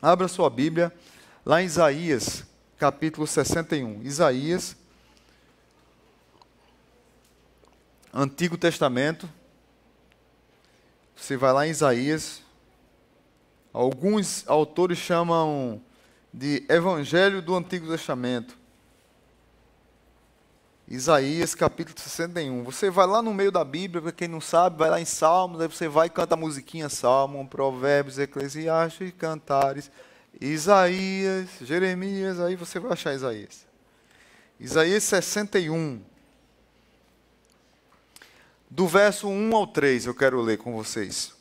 Abra sua Bíblia lá em Isaías, capítulo 61. Isaías, Antigo Testamento. Você vai lá em Isaías. Alguns autores chamam de Evangelho do Antigo Testamento. Isaías, capítulo 61. Você vai lá no meio da Bíblia, para quem não sabe, vai lá em Salmos, aí você vai e canta a musiquinha Salmo, Provérbios, Eclesiastes, Cantares, Isaías, Jeremias, aí você vai achar Isaías. Isaías 61. Do verso 1 ao 3, eu quero ler com vocês.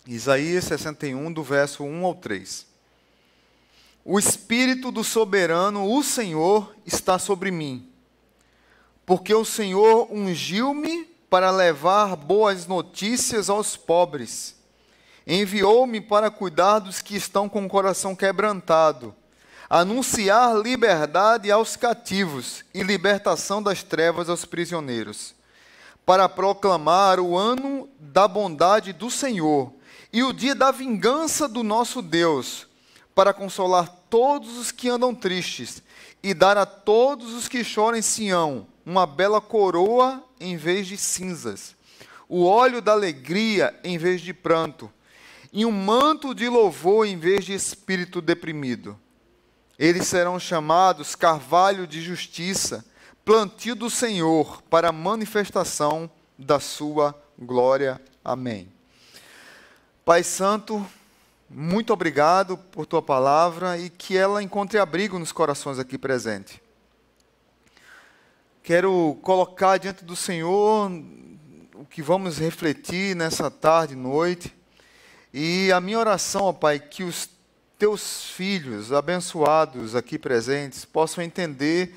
Isaías 61, do verso 1 ao 3. O Espírito do Soberano, o Senhor, está sobre mim, porque o Senhor ungiu-me para levar boas notícias aos pobres. Enviou-me para cuidar dos que estão com o coração quebrantado, anunciar liberdade aos cativos e libertação das trevas aos prisioneiros, para proclamar o ano da bondade do Senhor e o dia da vingança do nosso Deus, para consolar todos os que andam tristes e dar a todos os que choram em Sião uma bela coroa em vez de cinzas, o óleo da alegria em vez de pranto, e um manto de louvor em vez de espírito deprimido. Eles serão chamados carvalho de justiça, plantio do Senhor, para a manifestação da sua glória. Amém. Pai Santo, muito obrigado por tua palavra e que ela encontre abrigo nos corações aqui presentes. Quero colocar diante do Senhor o que vamos refletir nessa tarde e noite. E a minha oração, ó Pai, que os teus filhos abençoados aqui presentes possam entender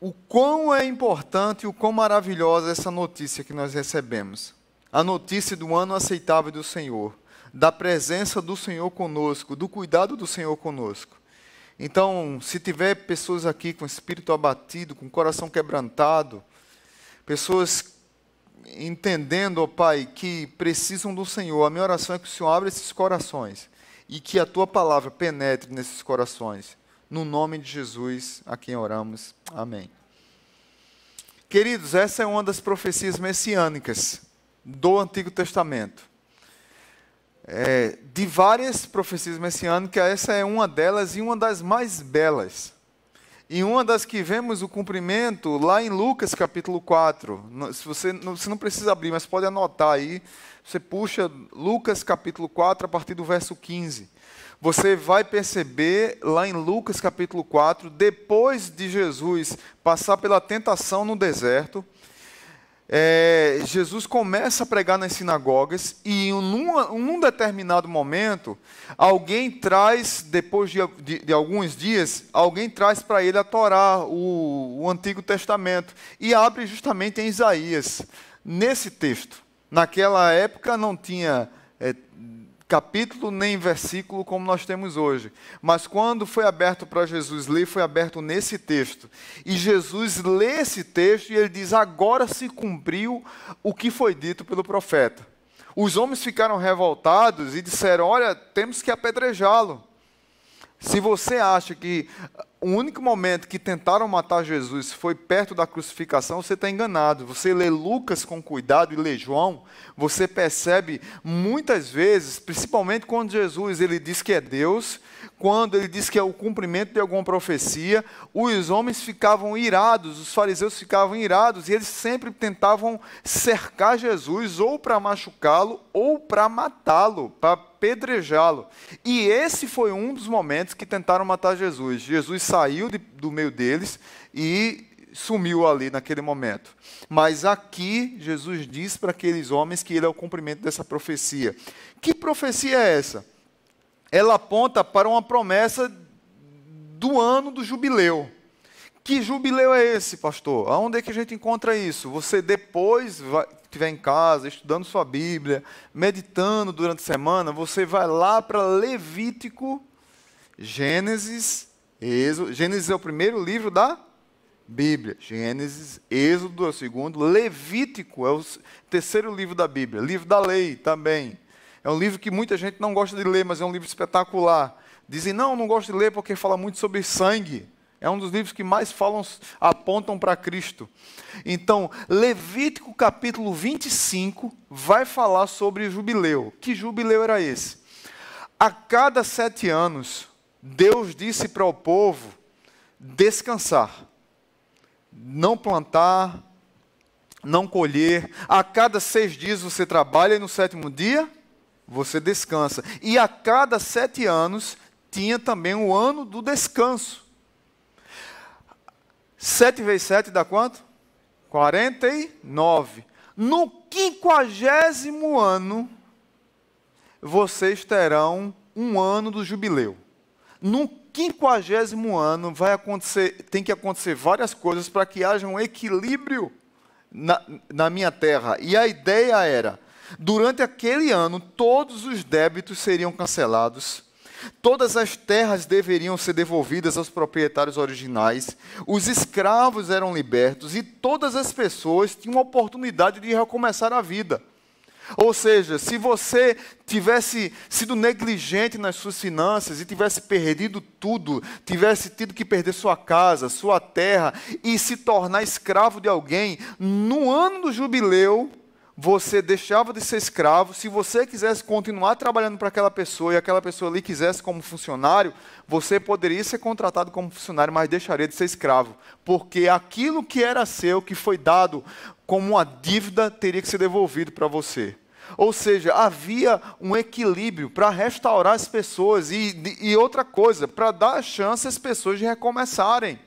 o quão é importante e o quão maravilhosa essa notícia que nós recebemos. A notícia do ano aceitável do Senhor, da presença do Senhor conosco, do cuidado do Senhor conosco. Então, se tiver pessoas aqui com espírito abatido, com coração quebrantado, pessoas entendendo, ó Pai, que precisam do Senhor, a minha oração é que o Senhor abra esses corações e que a tua palavra penetre nesses corações. No nome de Jesus, a quem oramos. Amém. Queridos, essa é uma das profecias messiânicas do Antigo Testamento. De várias profecias messiânicas, essa é uma delas e uma das mais belas. E uma das que vemos o cumprimento lá em Lucas capítulo 4. Você não precisa abrir, mas pode anotar aí. Você puxa Lucas capítulo 4 a partir do verso 15. Você vai perceber lá em Lucas capítulo 4, depois de Jesus passar pela tentação no deserto, Jesus começa a pregar nas sinagogas e num determinado momento, alguém traz, depois de alguns dias, alguém traz para ele a Torá, o Antigo Testamento, e abre justamente em Isaías, nesse texto. Naquela época não tinha capítulo nem versículo como nós temos hoje. Mas quando foi aberto para Jesus ler, foi aberto nesse texto. E Jesus lê esse texto e ele diz, agora se cumpriu o que foi dito pelo profeta. Os homens ficaram revoltados e disseram, olha, temos que apedrejá-lo. Se você acha que o único momento que tentaram matar Jesus foi perto da crucificação, você está enganado. Você lê Lucas com cuidado e lê João, você percebe muitas vezes, principalmente quando Jesus ele diz que é Deus, quando ele diz que é o cumprimento de alguma profecia, os homens ficavam irados, os fariseus ficavam irados, e eles sempre tentavam cercar Jesus, ou para machucá-lo, ou para matá-lo, para apedrejá-lo. E esse foi um dos momentos que tentaram matar Jesus. Jesus saiu do meio deles e sumiu ali naquele momento. Mas aqui Jesus diz para aqueles homens que ele é o cumprimento dessa profecia. Que profecia é essa? Ela aponta para uma promessa do ano do jubileu. Que jubileu é esse, pastor? Aonde é que a gente encontra isso? Você depois estiver em casa, estudando sua Bíblia, meditando durante a semana, você vai lá para Levítico, Gênesis, Êxodo. Gênesis é o primeiro livro da Bíblia. Gênesis, Êxodo é o segundo. Levítico é o terceiro livro da Bíblia. Livro da lei também. É um livro que muita gente não gosta de ler, mas é um livro espetacular. Dizem, não gosto de ler porque fala muito sobre sangue. É um dos livros que mais apontam para Cristo. Então, Levítico capítulo 25 vai falar sobre o jubileu. Que jubileu era esse? A cada 7 anos, Deus disse para o povo descansar. Não plantar, não colher. A cada 6 dias você trabalha e no 7º dia você descansa. E a cada 7 anos tinha também o ano do descanso. 7 vezes 7 dá quanto? 49. No 50º ano, vocês terão um ano do jubileu. No 50º ano tem que acontecer várias coisas para que haja um equilíbrio na minha terra. E a ideia era, durante aquele ano, todos os débitos seriam cancelados. Todas as terras deveriam ser devolvidas aos proprietários originais, os escravos eram libertos e todas as pessoas tinham a oportunidade de recomeçar a vida. Ou seja, se você tivesse sido negligente nas suas finanças e tivesse perdido tudo, tivesse tido que perder sua casa, sua terra e se tornar escravo de alguém, no ano do jubileu, você deixava de ser escravo. Se você quisesse continuar trabalhando para aquela pessoa e aquela pessoa lhe quisesse como funcionário, você poderia ser contratado como funcionário, mas deixaria de ser escravo. Porque aquilo que era seu, que foi dado como uma dívida, teria que ser devolvido para você. Ou seja, havia um equilíbrio para restaurar as pessoas e outra coisa, para dar a chance às pessoas de recomeçarem.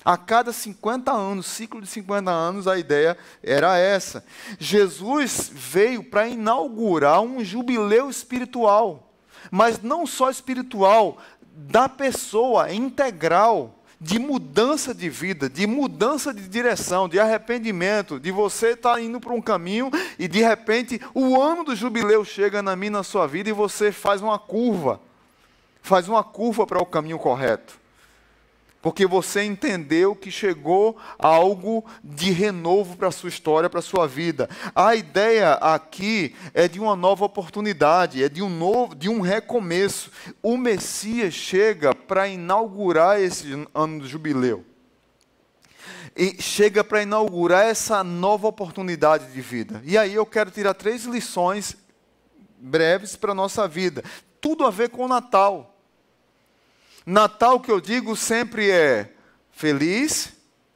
A cada 50 anos, ciclo de 50 anos, a ideia era essa. Jesus veio para inaugurar um jubileu espiritual, mas não só espiritual, da pessoa integral, de mudança de vida, de mudança de direção, de arrependimento, de você estar indo para um caminho e de repente o ano do jubileu chega na sua vida e você faz uma curva para o caminho correto. Porque você entendeu que chegou algo de renovo para a sua história, para a sua vida. A ideia aqui é de uma nova oportunidade, é de um recomeço. O Messias chega para inaugurar esse ano do jubileu. E chega para inaugurar essa nova oportunidade de vida. E aí eu quero tirar 3 lições breves para a nossa vida. Tudo a ver com o Natal. Natal, que eu digo sempre é Feliz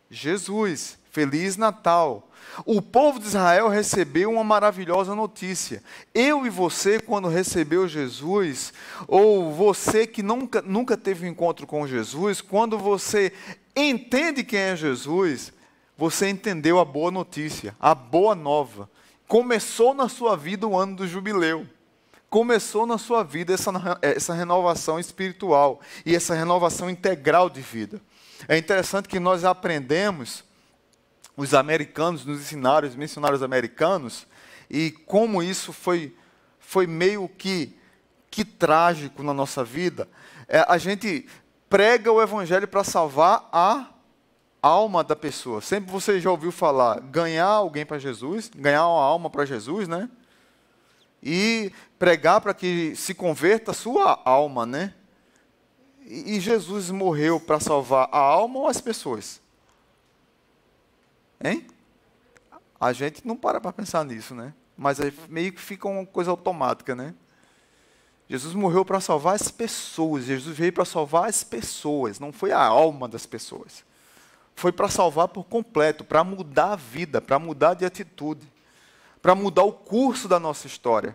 Jesus, Feliz Natal. O povo de Israel recebeu uma maravilhosa notícia. Eu e você, quando recebeu Jesus, ou você que nunca teve um encontro com Jesus, quando você entende quem é Jesus, você entendeu a boa notícia, a boa nova. Começou na sua vida o ano do jubileu. Começou na sua vida essa renovação espiritual e essa renovação integral de vida. É interessante que nós aprendemos, os americanos nos ensinaram, os missionários americanos, e como isso foi meio que trágico na nossa vida. A gente prega o evangelho para salvar a alma da pessoa. Sempre você já ouviu falar, ganhar alguém para Jesus, ganhar uma alma para Jesus, né? E pregar para que se converta a sua alma, né? E Jesus morreu para salvar a alma ou as pessoas? Hein? A gente não para pensar nisso, né? Mas aí meio que fica uma coisa automática, né? Jesus morreu para salvar as pessoas. Jesus veio para salvar as pessoas, não foi a alma das pessoas. Foi para salvar por completo, para mudar a vida, para mudar de atitude, para mudar o curso da nossa história.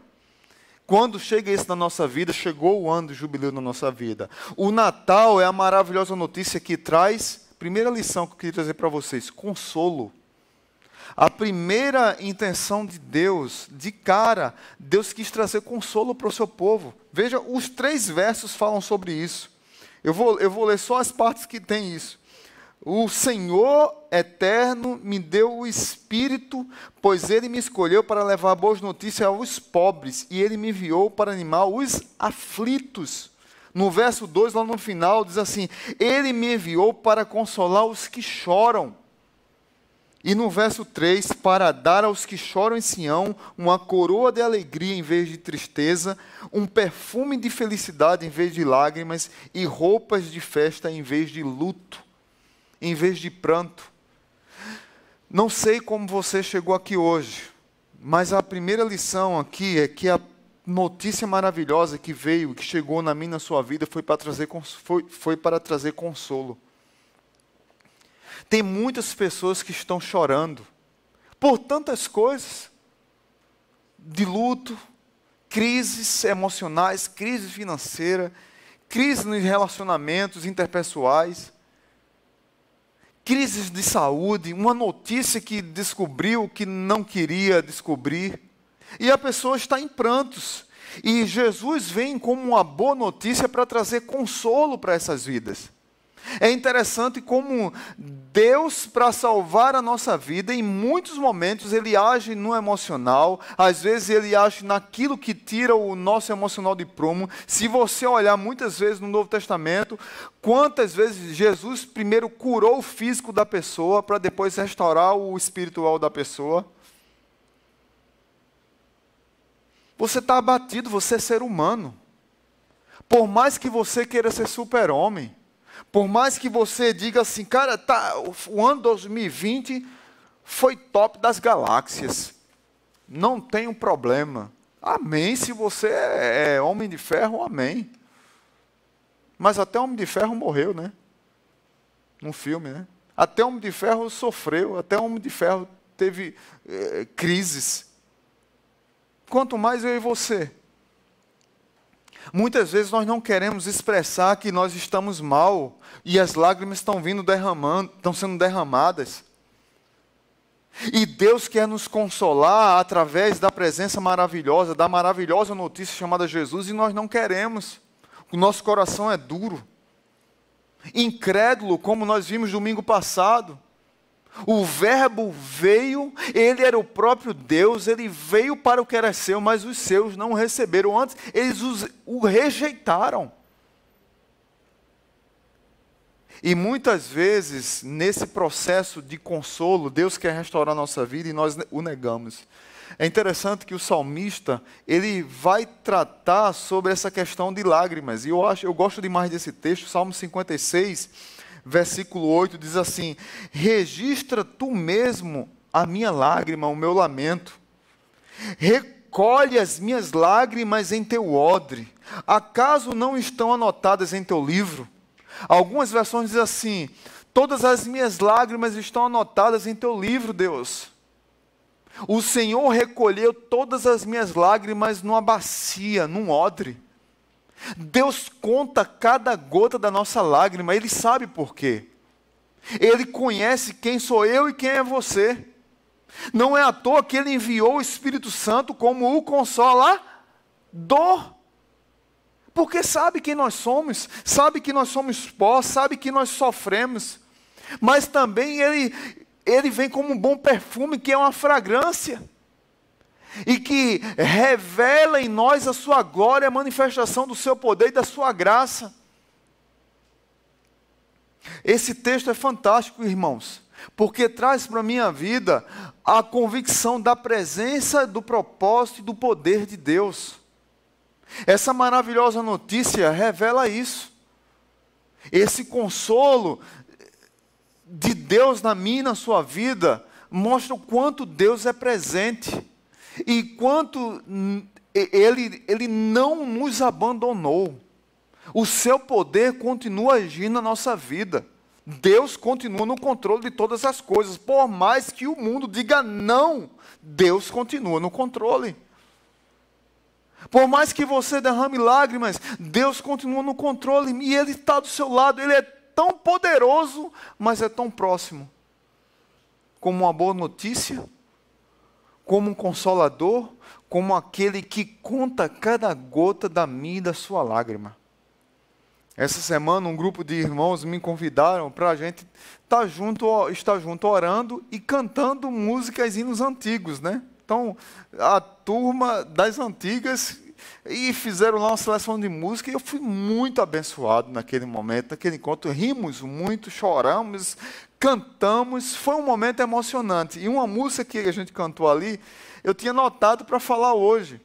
Quando chega isso na nossa vida, chegou o ano do jubileu na nossa vida. O Natal é a maravilhosa notícia que traz, primeira lição que eu queria trazer para vocês, consolo. A primeira intenção de Deus, de cara, Deus quis trazer consolo para o seu povo. Veja, os 3 versos falam sobre isso. Eu vou ler só as partes que tem isso. O Senhor eterno me deu o Espírito, pois Ele me escolheu para levar boas notícias aos pobres, e Ele me enviou para animar os aflitos. No verso 2, lá no final, diz assim, Ele me enviou para consolar os que choram E no verso 3, para dar aos que choram em Sião uma coroa de alegria em vez de tristeza, um perfume de felicidade em vez de lágrimas e roupas de festa em vez de luto, em vez de pranto. Não sei como você chegou aqui hoje, mas a primeira lição aqui é que a notícia maravilhosa que veio, que chegou na minha e na sua vida, foi para trazer consolo. Tem muitas pessoas que estão chorando por tantas coisas, de luto, crises emocionais, crise financeira, crise nos relacionamentos interpessoais, crises de saúde, uma notícia que descobriu que não queria descobrir, e a pessoa está em prantos. E Jesus vem como uma boa notícia para trazer consolo para essas vidas. É interessante como Deus, para salvar a nossa vida, em muitos momentos Ele age no emocional, às vezes Ele age naquilo que tira o nosso emocional de prumo. Se você olhar muitas vezes no Novo Testamento, quantas vezes Jesus primeiro curou o físico da pessoa, para depois restaurar o espiritual da pessoa. Você está abatido, você é ser humano. Por mais que você queira ser super-homem, por mais que você diga assim, cara, o ano 2020 foi top das galáxias, não tem um problema. Amém, se você é homem de ferro, amém. Mas até Homem de Ferro morreu, né? No filme, né? Até Homem de Ferro sofreu, até Homem de Ferro teve crises. Quanto mais eu e você. Muitas vezes nós não queremos expressar que nós estamos mal e as lágrimas estão sendo derramadas. E Deus quer nos consolar através da presença maravilhosa, da maravilhosa notícia chamada Jesus, e nós não queremos. O nosso coração é duro, incrédulo, como nós vimos domingo passado. O Verbo veio, Ele era o próprio Deus, Ele veio para o que era seu, mas os seus não o receberam. Antes, eles o rejeitaram. E muitas vezes, nesse processo de consolo, Deus quer restaurar a nossa vida e nós o negamos. É interessante que o salmista, ele vai tratar sobre essa questão de lágrimas. E eu gosto demais desse texto, Salmo 56, versículo 8, diz assim: registra tu mesmo a minha lágrima, o meu lamento. Recolhe as minhas lágrimas em teu odre. Acaso não estão anotadas em teu livro? Algumas versões dizem assim: todas as minhas lágrimas estão anotadas em teu livro, Deus. O Senhor recolheu todas as minhas lágrimas numa bacia, num odre. Deus conta cada gota da nossa lágrima, Ele sabe por quê. Ele conhece quem sou eu e quem é você. Não é à toa que Ele enviou o Espírito Santo como o consolador. Porque sabe quem nós somos, sabe que nós somos pó, sabe que nós sofremos. Mas também Ele vem como um bom perfume, que é uma fragrância. E que revela em nós a sua glória, a manifestação do seu poder e da sua graça. Esse texto é fantástico, irmãos, porque traz para a minha vida a convicção da presença, do propósito e do poder de Deus. Essa maravilhosa notícia revela isso. Esse consolo de Deus na minha e na sua vida mostra o quanto Deus é presente. E quanto Ele não nos abandonou. O seu poder continua agindo na nossa vida. Deus continua no controle de todas as coisas. Por mais que o mundo diga não, Deus continua no controle. Por mais que você derrame lágrimas, Deus continua no controle. E Ele está do seu lado. Ele é tão poderoso, mas é tão próximo. Como uma boa notícia, como um consolador, como aquele que conta cada gota da minha e da sua lágrima. Essa semana um grupo de irmãos me convidaram para a gente estar junto orando e cantando músicas e hinos antigos, né? Então, a turma das antigas, e fizeram lá uma seleção de música, e eu fui muito abençoado naquele momento, naquele encontro. Rimos muito, choramos, cantamos, foi um momento emocionante. E uma música que a gente cantou ali, eu tinha notado para falar hoje.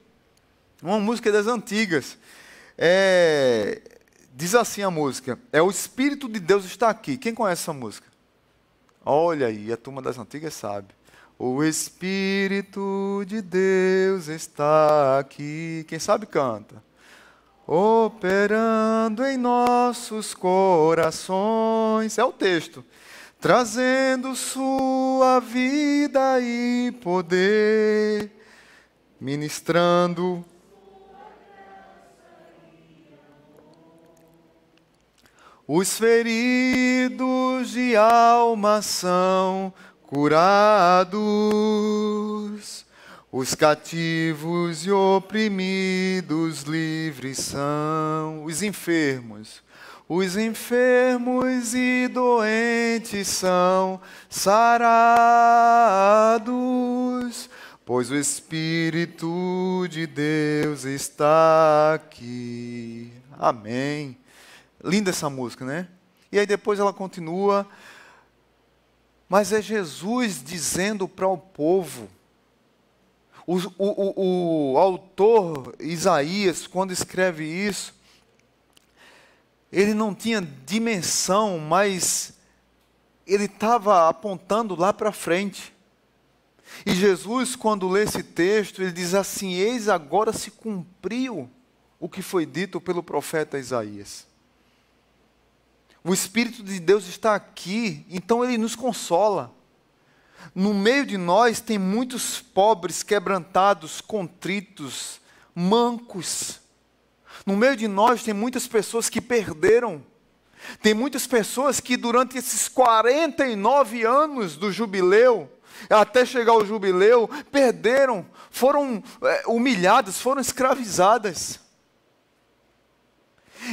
Uma música das antigas. Diz assim a música: é o Espírito de Deus está aqui. Quem conhece essa música? Olha aí, a turma das antigas sabe. O Espírito de Deus está aqui. Quem sabe canta. Operando em nossos corações. É o texto. Trazendo sua vida e poder, ministrando. Os feridos de alma são curados, os cativos e oprimidos livres são. Os enfermos e doentes são sarados, pois o Espírito de Deus está aqui. Amém. Linda essa música, né? E aí depois ela continua, mas é Jesus dizendo para o povo. O autor Isaías, quando escreve isso, ele não tinha dimensão, mas ele estava apontando lá para frente. E Jesus, quando lê esse texto, ele diz assim: eis agora se cumpriu o que foi dito pelo profeta Isaías. O Espírito de Deus está aqui, então Ele nos consola. No meio de nós tem muitos pobres, quebrantados, contritos, mancos. No meio de nós tem muitas pessoas que perderam. Tem muitas pessoas que durante esses 49 anos do jubileu, até chegar ao jubileu, perderam, foram humilhadas, foram escravizadas.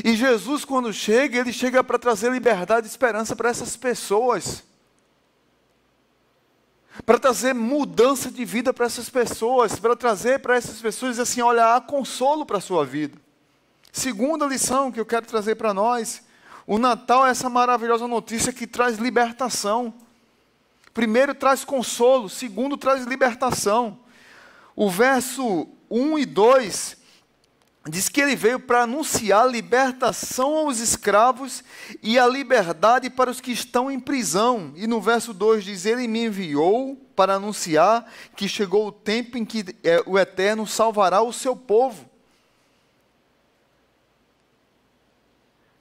E Jesus, quando chega, Ele chega para trazer liberdade e esperança para essas pessoas. Para trazer mudança de vida para essas pessoas. Para trazer para essas pessoas assim, olha, há consolo para a sua vida. Segunda lição que eu quero trazer para nós. O Natal é essa maravilhosa notícia que traz libertação. Primeiro, traz consolo. Segundo, traz libertação. O verso 1 e 2... diz que ele veio para anunciar libertação aos escravos e a liberdade para os que estão em prisão. E no verso 2 diz: ele me enviou para anunciar que chegou o tempo em que o Eterno salvará o seu povo.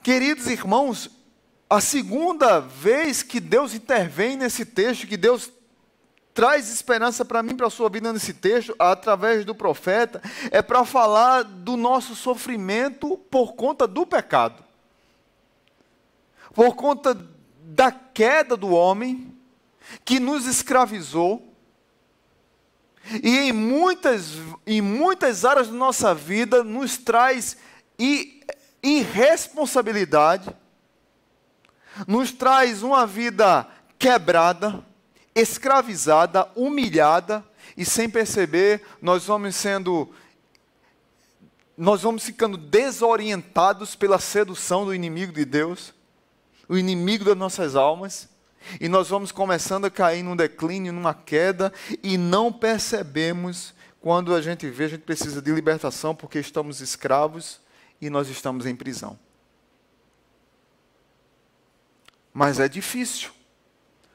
Queridos irmãos, a segunda vez que Deus intervém nesse texto, que Deus traz esperança para mim, para a sua vida nesse texto, através do profeta, é para falar do nosso sofrimento por conta do pecado. Por conta da queda do homem, que nos escravizou, e em muitas áreas da nossa vida nos traz irresponsabilidade, nos traz uma vida quebrada, escravizada, humilhada, e sem perceber, nós vamos ficando desorientados pela sedução do inimigo de Deus, o inimigo das nossas almas, e nós vamos começando a cair num declínio, numa queda, e não percebemos. Quando a gente vê, a gente precisa de libertação, porque estamos escravos e nós estamos em prisão. Mas é difícil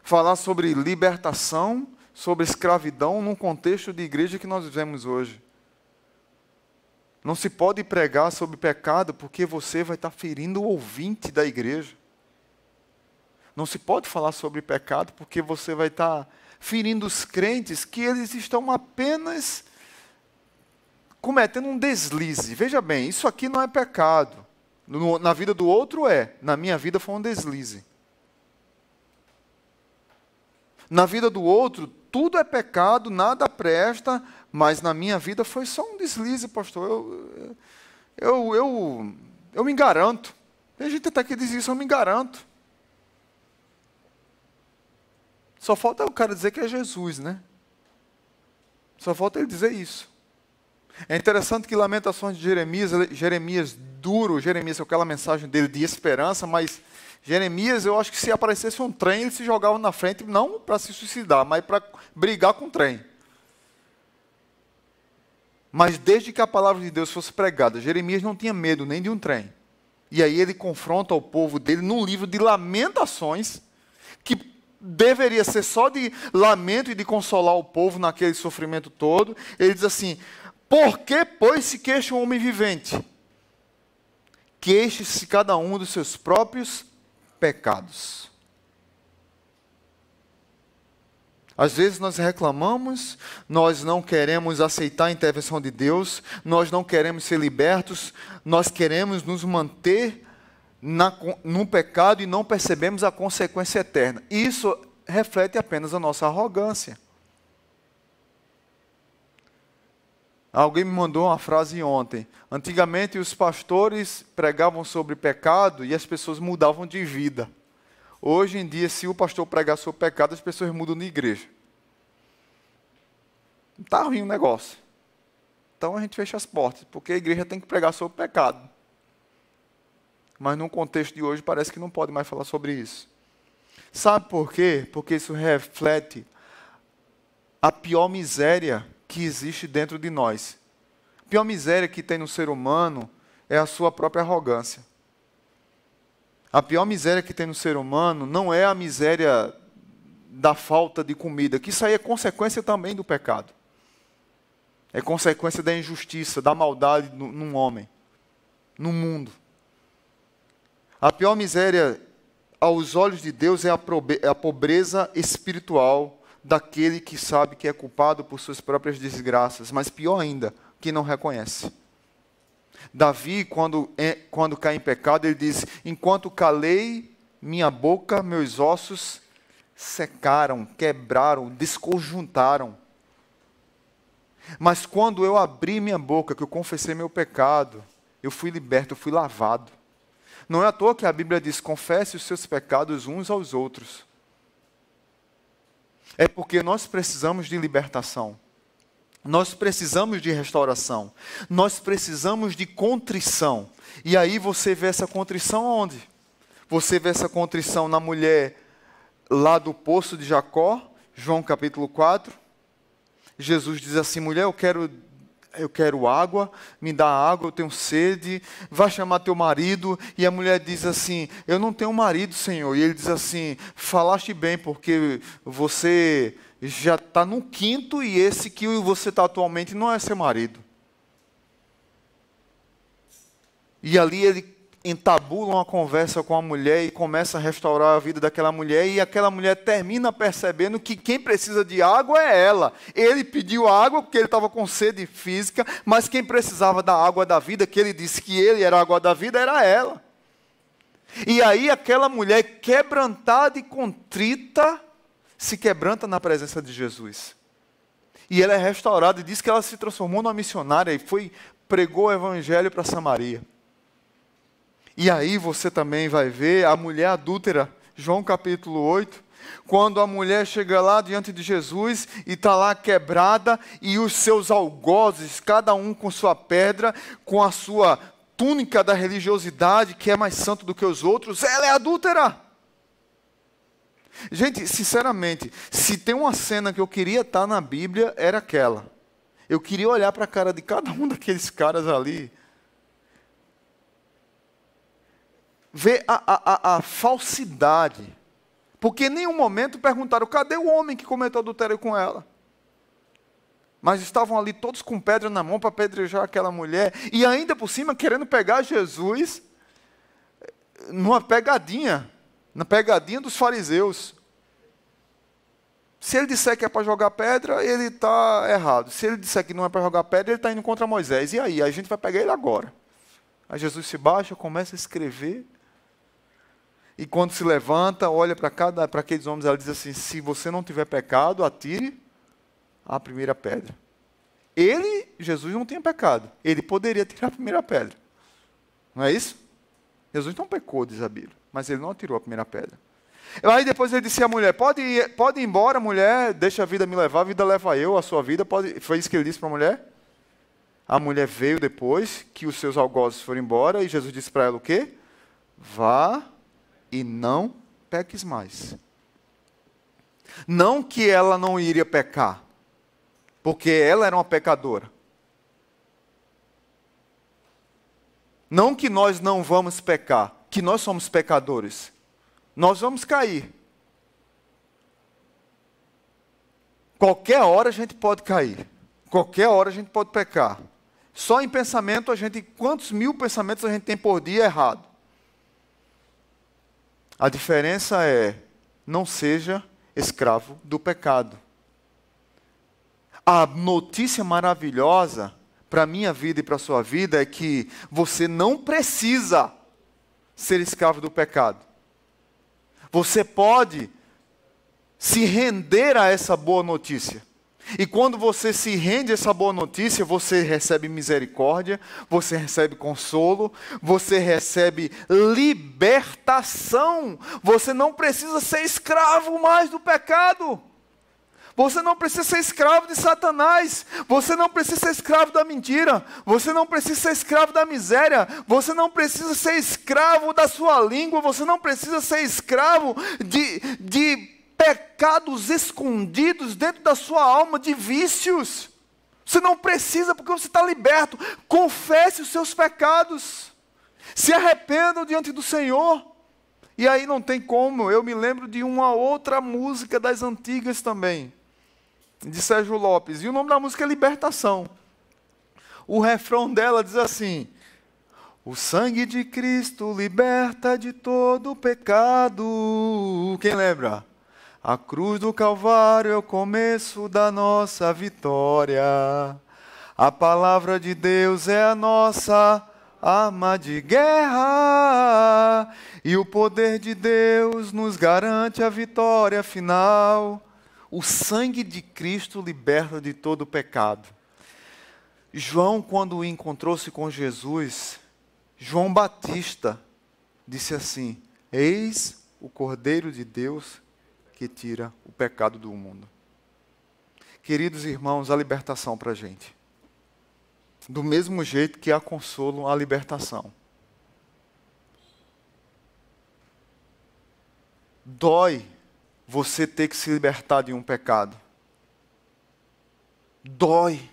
falar sobre libertação, sobre escravidão, num contexto de igreja que nós vivemos hoje. Não se pode pregar sobre pecado, porque você vai estar ferindo o ouvinte da igreja. Não se pode falar sobre pecado, porque você vai estar ferindo os crentes, que eles estão apenas cometendo um deslize. Veja bem, isso aqui não é pecado. Na vida do outro é, na minha vida foi um deslize. Na vida do outro, tudo é pecado, nada presta, mas na minha vida foi só um deslize, pastor. Eu me garanto. Tem gente até que diz isso, eu me garanto. Só falta o cara dizer que é Jesus, né? Só falta ele dizer isso. É interessante que Lamentações de Jeremias duro, Jeremias com aquela mensagem dele de esperança, mas Jeremias, eu acho que se aparecesse um trem, ele se jogava na frente, não para se suicidar, mas para brigar com o trem. Mas desde que a palavra de Deus fosse pregada, Jeremias não tinha medo nem de um trem. E aí ele confronta o povo dele num livro de lamentações, que deveria ser só de lamento e de consolar o povo naquele sofrimento todo. Ele diz assim: por que, pois, se queixa um homem vivente? Queixe-se cada um dos seus próprios pecados. Às vezes nós reclamamos, nós não queremos aceitar a intervenção de Deus, nós não queremos ser libertos, nós queremos nos manter no pecado e não percebemos a consequência eterna. Isso reflete apenas a nossa arrogância. Alguém me mandou uma frase ontem. Antigamente os pastores pregavam sobre pecado e as pessoas mudavam de vida. Hoje em dia, se o pastor pregar sobre pecado, as pessoas mudam de igreja. Está ruim o negócio. Então a gente fecha as portas, porque a igreja tem que pregar sobre pecado. Mas no contexto de hoje parece que não pode mais falar sobre isso. Sabe por quê? Porque isso reflete a pior miséria que existe dentro de nós. A pior miséria que tem no ser humano é a sua própria arrogância. A pior miséria que tem no ser humano não é a miséria da falta de comida, que isso aí é consequência também do pecado. É consequência da injustiça, da maldade num homem, no mundo. A pior miséria, aos olhos de Deus, é a pobreza espiritual daquele que sabe que é culpado por suas próprias desgraças, mas pior ainda, que não reconhece. Davi, quando cai em pecado, ele diz: enquanto calei minha boca, meus ossos secaram, quebraram, desconjuntaram. Mas quando eu abri minha boca, que eu confessei meu pecado, eu fui liberto, eu fui lavado. Não é à toa que a Bíblia diz: confesse os seus pecados uns aos outros. É porque nós precisamos de libertação. Nós precisamos de restauração. Nós precisamos de contrição. E aí você vê essa contrição onde? Você vê essa contrição na mulher lá do poço de Jacó, João capítulo 4. Jesus diz assim: mulher, eu quero água, me dá água, eu tenho sede, vai chamar teu marido. E a mulher diz assim: eu não tenho marido, Senhor. E ele diz assim: falaste bem, porque você já está no quinto e esse que você está atualmente não é seu marido. E ali ele entabula uma conversa com a mulher e começa a restaurar a vida daquela mulher, e aquela mulher termina percebendo que quem precisa de água é ela. Ele pediu água porque ele estava com sede física, mas quem precisava da água da vida, que ele disse que ele era a água da vida, era ela. E aí aquela mulher quebrantada e contrita se quebranta na presença de Jesus. E ela é restaurada, e diz que ela se transformou numa missionária e pregou o evangelho para Samaria. E aí você também vai ver a mulher adúltera, João capítulo 8, quando a mulher chega lá diante de Jesus e está lá quebrada, e os seus algozes, cada um com sua pedra, com a sua túnica da religiosidade, que é mais santo do que os outros, ela é adúltera. Gente, sinceramente, se tem uma cena que eu queria estar na Bíblia, era aquela. Eu queria olhar para a cara de cada um daqueles caras ali, ver a falsidade. Porque em nenhum momento perguntaram: cadê o homem que cometeu adultério com ela? Mas estavam ali todos com pedra na mão para apedrejar aquela mulher, e ainda por cima querendo pegar Jesus numa pegadinha, na pegadinha dos fariseus. Se ele disser que é para jogar pedra, ele está errado. Se ele disser que não é para jogar pedra, ele está indo contra Moisés. E aí? A gente vai pegar ele agora. Aí Jesus se baixa, começa a escrever. E quando se levanta, olha para aqueles homens, ela diz assim: se você não tiver pecado, atire a primeira pedra. Jesus não tinha pecado. Ele poderia tirar a primeira pedra. Não é isso? Jesus não pecou, diz a Bíblia, mas ele não atirou a primeira pedra. Aí depois ele disse à mulher: pode ir embora, mulher, deixa a vida me levar, a vida leva eu, a sua vida. Foi isso que ele disse para a mulher? A mulher veio depois que os seus algozes foram embora, e Jesus disse para ela o quê? Vá e não peques mais. Não que ela não iria pecar, porque ela era uma pecadora. Não que nós não vamos pecar, que nós somos pecadores. Nós vamos cair. Qualquer hora a gente pode cair. Qualquer hora a gente pode pecar. Só em pensamento, quantos mil pensamentos a gente tem por dia errado? A diferença é, não seja escravo do pecado. A notícia maravilhosa para a minha vida e para a sua vida é que você não precisa ser escravo do pecado. Você pode se render a essa boa notícia. E quando você se rende a essa boa notícia, você recebe misericórdia, você recebe consolo, você recebe libertação. Você não precisa ser escravo mais do pecado. Você não precisa ser escravo de Satanás. Você não precisa ser escravo da mentira. Você não precisa ser escravo da miséria. Você não precisa ser escravo da sua língua. Você não precisa ser escravo de pecados escondidos dentro da sua alma, de vícios. Você não precisa, porque você está liberto. Confesse os seus pecados. Se arrependam diante do Senhor. E aí não tem como. Eu me lembro de uma outra música das antigas também, de Sérgio Lopes. E o nome da música é Libertação. O refrão dela diz assim: o sangue de Cristo liberta de todo pecado. Quem lembra? A cruz do Calvário é o começo da nossa vitória. A palavra de Deus é a nossa arma de guerra. E o poder de Deus nos garante a vitória final. O sangue de Cristo liberta de todo pecado. João, quando encontrou-se com Jesus, João Batista disse assim: eis o Cordeiro de Deus que tira o pecado do mundo. Queridos irmãos, a libertação para a gente. Do mesmo jeito que há consolo, há libertação. Dói você ter que se libertar de um pecado. Dói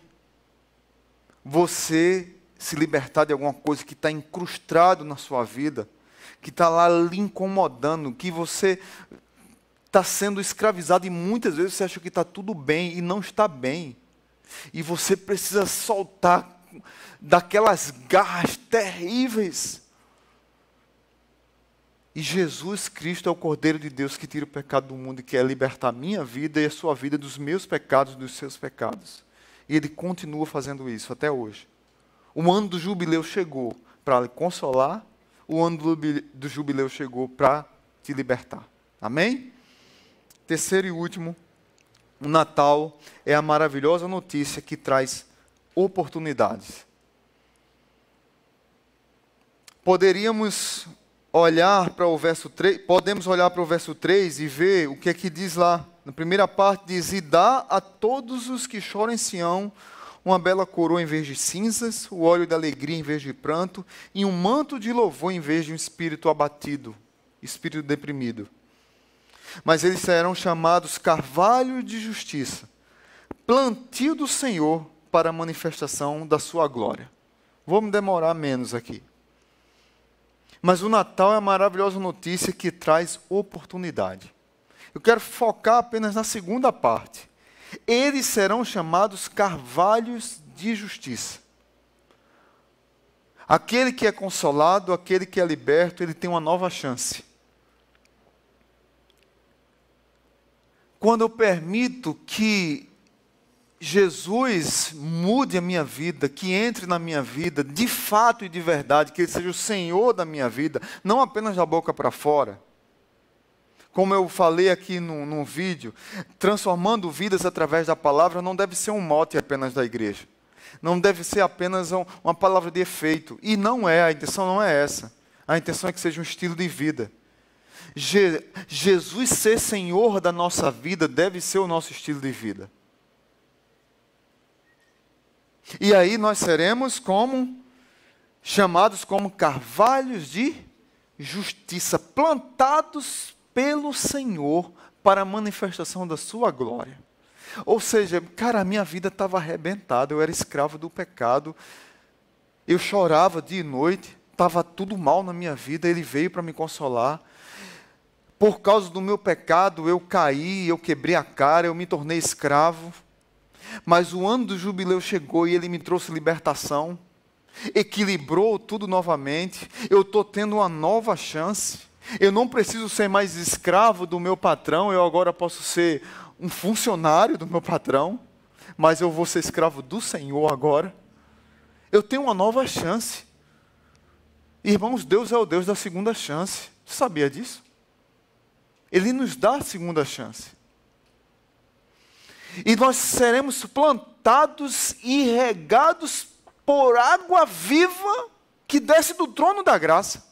você se libertar de alguma coisa que está incrustado na sua vida, que está lá lhe incomodando, que você está sendo escravizado e muitas vezes você acha que está tudo bem e não está bem. E você precisa soltar daquelas garras terríveis. E Jesus Cristo é o Cordeiro de Deus que tira o pecado do mundo e quer libertar a minha vida e a sua vida dos meus pecados e dos seus pecados. E Ele continua fazendo isso até hoje. O ano do jubileu chegou para lhe consolar, o ano do jubileu chegou para te libertar. Amém? Terceiro e último, o Natal é a maravilhosa notícia que traz oportunidades. Podemos olhar para o verso 3 e ver o que é que diz lá. Na primeira parte diz: e dá a todos os que choram em Sião uma bela coroa em vez de cinzas, o óleo da alegria em vez de pranto, e um manto de louvor em vez de um espírito abatido, espírito deprimido. Mas eles serão chamados carvalho de justiça, plantio do Senhor para a manifestação da sua glória. Vou me demorar menos aqui. Mas o Natal é a maravilhosa notícia que traz oportunidade. Eu quero focar apenas na segunda parte. Eles serão chamados carvalhos de justiça. Aquele que é consolado, aquele que é liberto, ele tem uma nova chance. Quando eu permito que Jesus mude a minha vida, que entre na minha vida, de fato e de verdade, que Ele seja o Senhor da minha vida, não apenas da boca para fora. Como eu falei aqui num vídeo, transformando vidas através da palavra não deve ser um mote apenas da igreja. Não deve ser apenas uma palavra de efeito. E não é, a intenção não é essa. A intenção é que seja um estilo de vida. Jesus ser Senhor da nossa vida deve ser o nosso estilo de vida. E aí nós seremos chamados como carvalhos de justiça, plantados pelo Senhor para a manifestação da sua glória. Ou seja, cara, a minha vida estava arrebentada, eu era escravo do pecado, eu chorava dia e noite, estava tudo mal na minha vida, Ele veio para me consolar. Por causa do meu pecado, eu caí, eu quebrei a cara, eu me tornei escravo. Mas o ano do jubileu chegou e Ele me trouxe libertação, equilibrou tudo novamente, eu estou tendo uma nova chance, eu não preciso ser mais escravo do meu patrão, eu agora posso ser um funcionário do meu patrão, mas eu vou ser escravo do Senhor agora. Eu tenho uma nova chance. Irmãos, Deus é o Deus da segunda chance. Você sabia disso? Ele nos dá a segunda chance. E nós seremos plantados e regados por água viva que desce do trono da graça.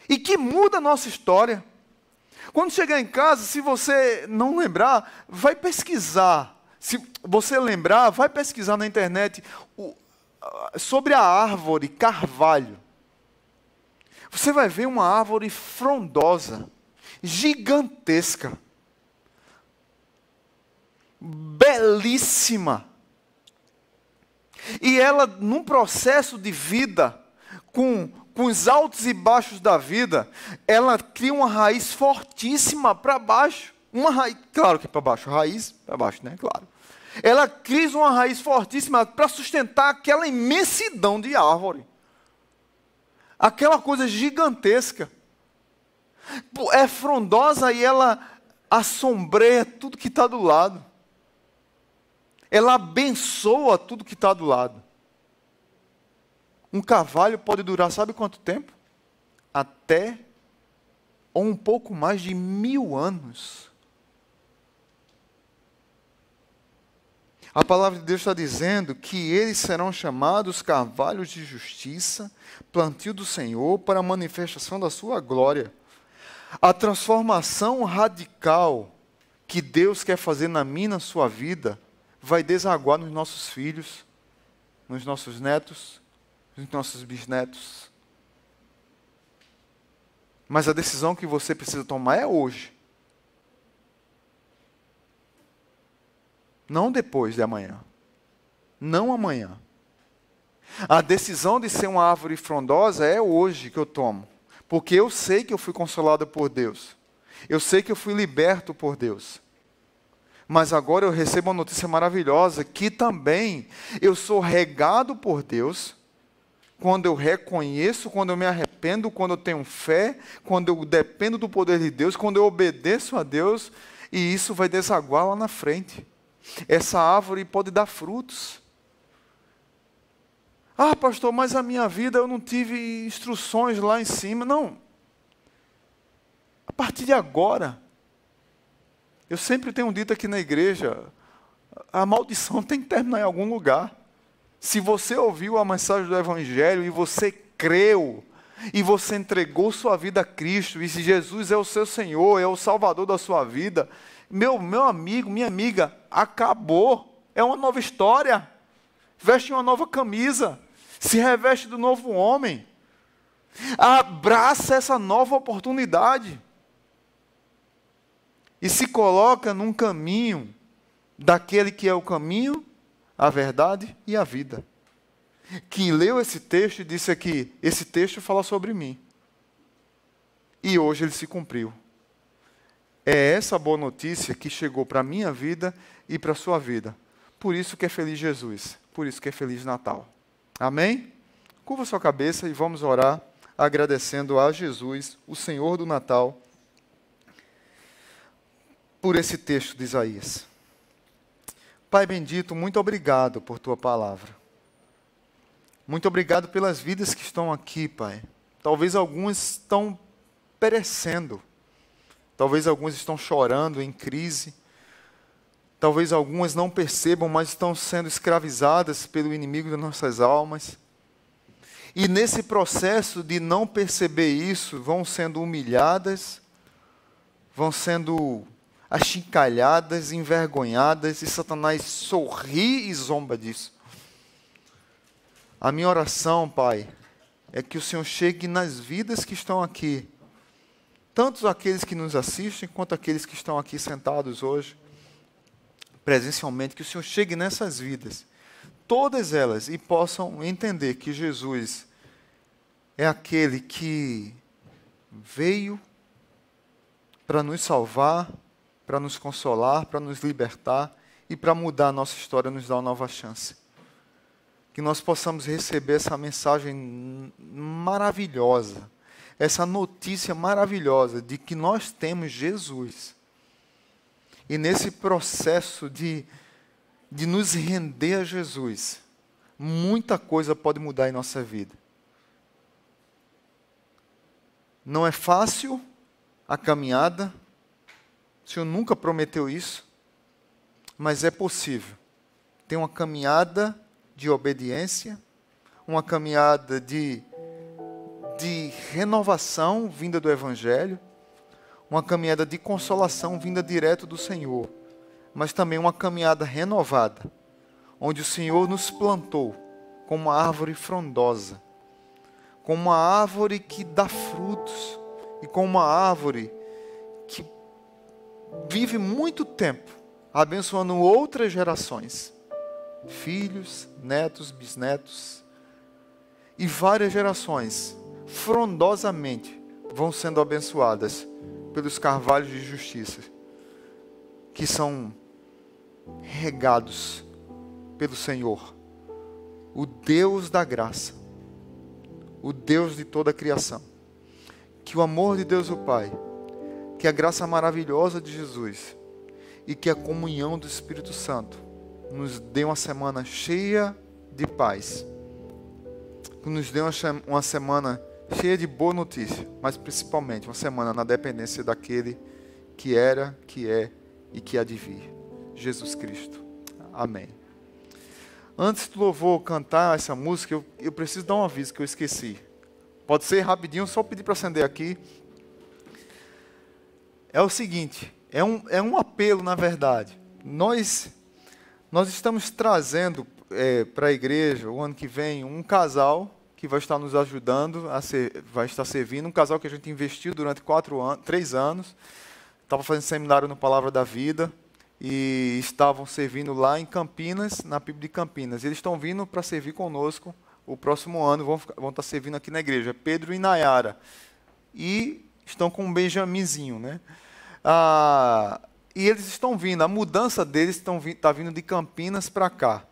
E que muda a nossa história. Quando chegar em casa, se você não lembrar, vai pesquisar. Se você lembrar, vai pesquisar na internet sobre a árvore carvalho. Você vai ver uma árvore frondosa, gigantesca, belíssima. E ela, num processo de vida, com os altos e baixos da vida, ela cria uma raiz fortíssima para baixo. Uma raiz, claro que para baixo, raiz para baixo, né? Claro. Ela cria uma raiz fortíssima para sustentar aquela imensidão de árvore. Aquela coisa gigantesca. É frondosa e ela assombreia tudo que está do lado. Ela abençoa tudo que está do lado. Um carvalho pode durar, sabe quanto tempo? Até ou um pouco mais de 1000 anos. A palavra de Deus está dizendo que eles serão chamados carvalhos de justiça, plantio do Senhor para a manifestação da sua glória. A transformação radical que Deus quer fazer na minha e na sua vida vai desaguar nos nossos filhos, nos nossos netos, nos nossos bisnetos. Mas a decisão que você precisa tomar é hoje. Não depois de amanhã. Não amanhã. A decisão de ser uma árvore frondosa é hoje que eu tomo. Porque eu sei que eu fui consolado por Deus. Eu sei que eu fui liberto por Deus. Mas agora eu recebo uma notícia maravilhosa, que também eu sou regado por Deus, quando eu reconheço, quando eu me arrependo, quando eu tenho fé, quando eu dependo do poder de Deus, quando eu obedeço a Deus, e isso vai desaguar lá na frente. Essa árvore pode dar frutos. Ah, pastor, mas a minha vida eu não tive instruções lá em cima. Não. A partir de agora, eu sempre tenho dito aqui na igreja, a maldição tem que terminar em algum lugar. Se você ouviu a mensagem do Evangelho e você creu, e você entregou sua vida a Cristo, e se Jesus é o seu Senhor, é o Salvador da sua vida, meu amigo, minha amiga, acabou. É uma nova história. Veste uma nova camisa. Se reveste do novo homem. Abraça essa nova oportunidade. E se coloca num caminho daquele que é o caminho, a verdade e a vida. Quem leu esse texto disse aqui, esse texto fala sobre mim. E hoje ele se cumpriu. É essa boa notícia que chegou para a minha vida e para a sua vida. Por isso que é feliz Jesus. Por isso que é feliz Natal. Amém? Curva sua cabeça e vamos orar agradecendo a Jesus, o Senhor do Natal, por esse texto de Isaías. Pai bendito, muito obrigado por tua palavra. Muito obrigado pelas vidas que estão aqui, Pai. Talvez algumas estão perecendo. Talvez algumas estão chorando em crise. Talvez algumas não percebam, mas estão sendo escravizadas pelo inimigo das nossas almas. E nesse processo de não perceber isso, vão sendo humilhadas, vão sendo achincalhadas, envergonhadas, e Satanás sorri e zomba disso. A minha oração, Pai, é que o Senhor chegue nas vidas que estão aqui, tanto aqueles que nos assistem, quanto aqueles que estão aqui sentados hoje, presencialmente, que o Senhor chegue nessas vidas, todas elas, e possam entender que Jesus é aquele que veio para nos salvar, para nos consolar, para nos libertar e para mudar a nossa história, nos dar uma nova chance. Que nós possamos receber essa mensagem maravilhosa, essa notícia maravilhosa de que nós temos Jesus. E nesse processo de nos render a Jesus, muita coisa pode mudar em nossa vida. Não é fácil a caminhada, o Senhor nunca prometeu isso, mas é possível. Tem uma caminhada de obediência, uma caminhada de renovação vinda do Evangelho, uma caminhada de consolação vinda direto do Senhor, mas também uma caminhada renovada, onde o Senhor nos plantou como uma árvore frondosa, como uma árvore que dá frutos, e como uma árvore que vive muito tempo, abençoando outras gerações, filhos, netos, bisnetos, e várias gerações, frondosamente, vão sendo abençoadas pelos carvalhos de justiça, que são regados pelo Senhor, o Deus da graça, o Deus de toda a criação. Que o amor de Deus o Pai, que a graça maravilhosa de Jesus e que a comunhão do Espírito Santo nos dê uma semana cheia de paz, que nos dê uma semana cheia de boa notícia, mas principalmente uma semana na dependência daquele que era, que é e que há de vir, Jesus Cristo. Amém. Antes do louvor cantar essa música, eu preciso dar um aviso que eu esqueci. Pode ser rapidinho, só pedir para acender aqui. É o seguinte, é um apelo, na verdade. Nós estamos trazendo para a igreja, o ano que vem, um casal que vai estar nos ajudando, vai estar servindo, um casal que a gente investiu durante 3 anos, estava fazendo seminário no Palavra da Vida, e estavam servindo lá em Campinas, na PIB de Campinas. Eles estão vindo para servir conosco o próximo ano, vão estar servindo aqui na igreja, Pedro e Nayara. E estão com um Benjaminzinho, né? E eles estão vindo, a mudança deles está vindo de Campinas para cá.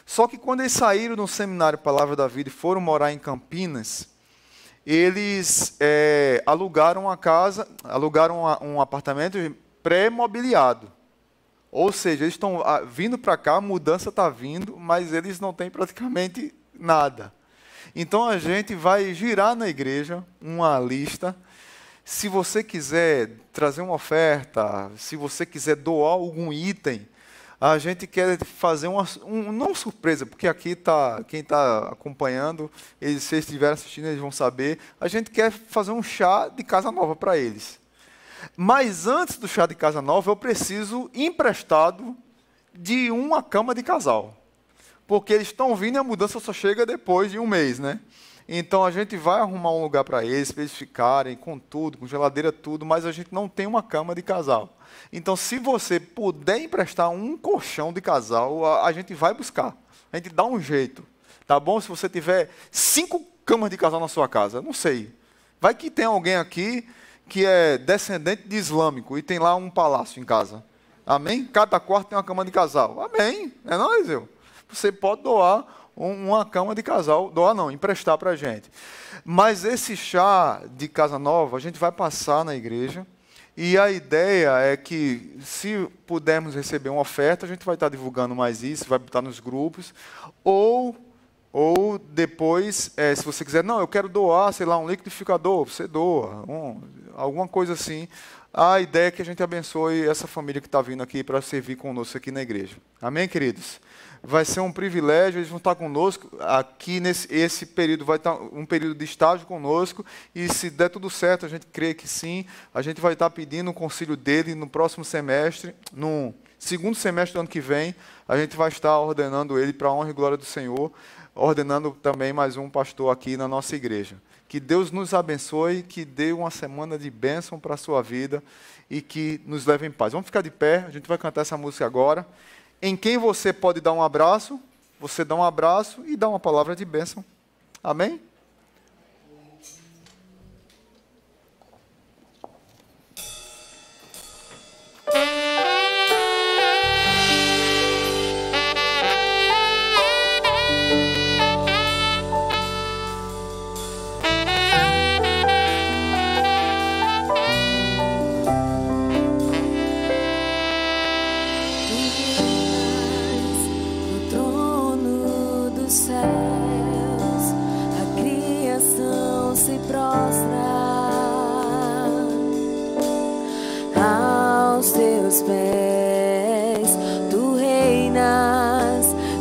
Só que quando eles saíram do seminário Palavra da Vida e foram morar em Campinas, eles alugaram uma casa, alugaram um apartamento pré-mobiliado. Ou seja, eles estão vindo para cá, a mudança está vindo, mas eles não têm praticamente nada. Então a gente vai girar na igreja uma lista. Se você quiser trazer uma oferta, se você quiser doar algum item, a gente quer fazer não surpresa, porque aqui quem está acompanhando, se eles estiverem assistindo, eles vão saber. A gente quer fazer um chá de casa nova para eles. Mas antes do chá de casa nova, eu preciso emprestado de uma cama de casal. Porque eles estão vindo e a mudança só chega depois de um mês, né? Então a gente vai arrumar um lugar para eles ficarem com tudo, com geladeira, tudo, mas a gente não tem uma cama de casal. Então, se você puder emprestar um colchão de casal, a gente vai buscar. A gente dá um jeito. Tá bom? Se você tiver 5 camas de casal na sua casa, não sei. Vai que tem alguém aqui que é descendente de islâmico e tem lá um palácio em casa. Amém? Cada quarto tem uma cama de casal. Amém? É nóis, eu. Você pode doar uma cama de casal. Doar não, emprestar para a gente. Mas esse chá de casa nova, a gente vai passar na igreja. E a ideia é que, se pudermos receber uma oferta, a gente vai estar divulgando mais isso, vai botar nos grupos. Ou depois, se você quiser, não, eu quero doar, sei lá, um liquidificador, você doa, alguma coisa assim. A ideia é que a gente abençoe essa família que está vindo aqui para servir conosco aqui na igreja. Amém, queridos? Vai ser um privilégio, eles vão estar conosco aqui esse período, vai estar um período de estágio conosco, e se der tudo certo, a gente crê que sim, a gente vai estar pedindo o concílio dele no próximo semestre, no segundo semestre do ano que vem, a gente vai estar ordenando ele para a honra e glória do Senhor. ordenando também mais um pastor aqui na nossa igreja. Que Deus nos abençoe, que dê uma semana de bênção para a sua vida e que nos leve em paz. Vamos ficar de pé, a gente vai cantar essa música agora. Em quem você pode dar um abraço, você dá um abraço e dá uma palavra de bênção. Amém?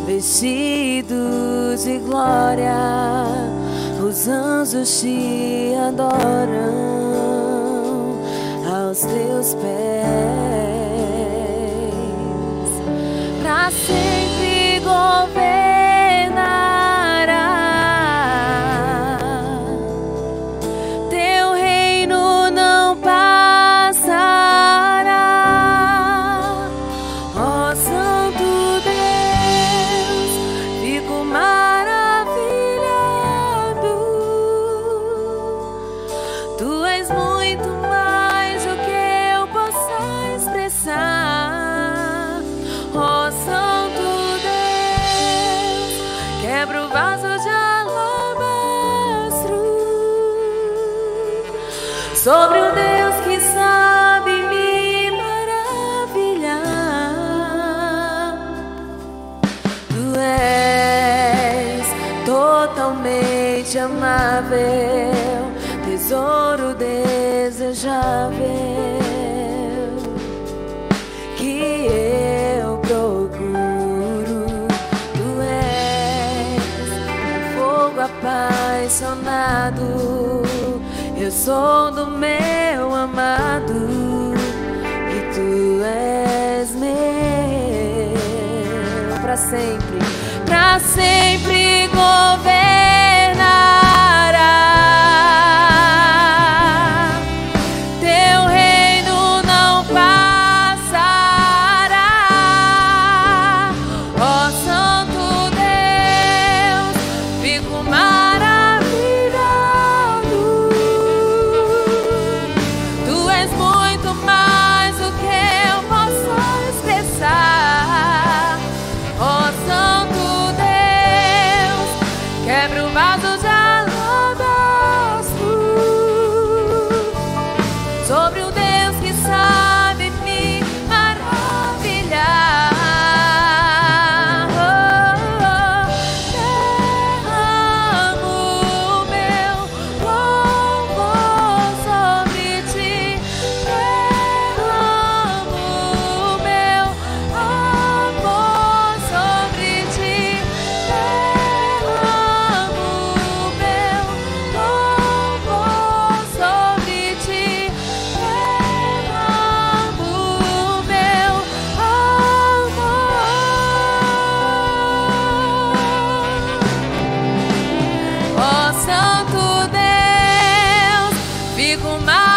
Vestido de glória, os anjos te adoram aos teus pés. Para sempre governará, teu reino não passará, ó Santo Deus. Fico maravilhado, tu és muito mais do que eu possa expressar, ó Santo Deus. Quebra o vaso de alabastro sobre o Deus que sabe me maravilhar. Tu és totalmente amável, tesouro desejável que eu procuro. Tu és um fogo apaixonado, eu sou do meu amado e tu és meu. Para sempre governará, teu reino não passará, ó Santo Deus. Fico maravilhado, tu és muito mais do que eu posso expressar, ó Santo Deus. Quebra o vaso de alabastro sobre o Deus que sabe me maravilhar. Derramo o meu louvor sobre ti, derramo o meu amor sobre ti, derramo o meu louvor sobre ti, derramo o meu amor. Ó Santo Deus, fico mais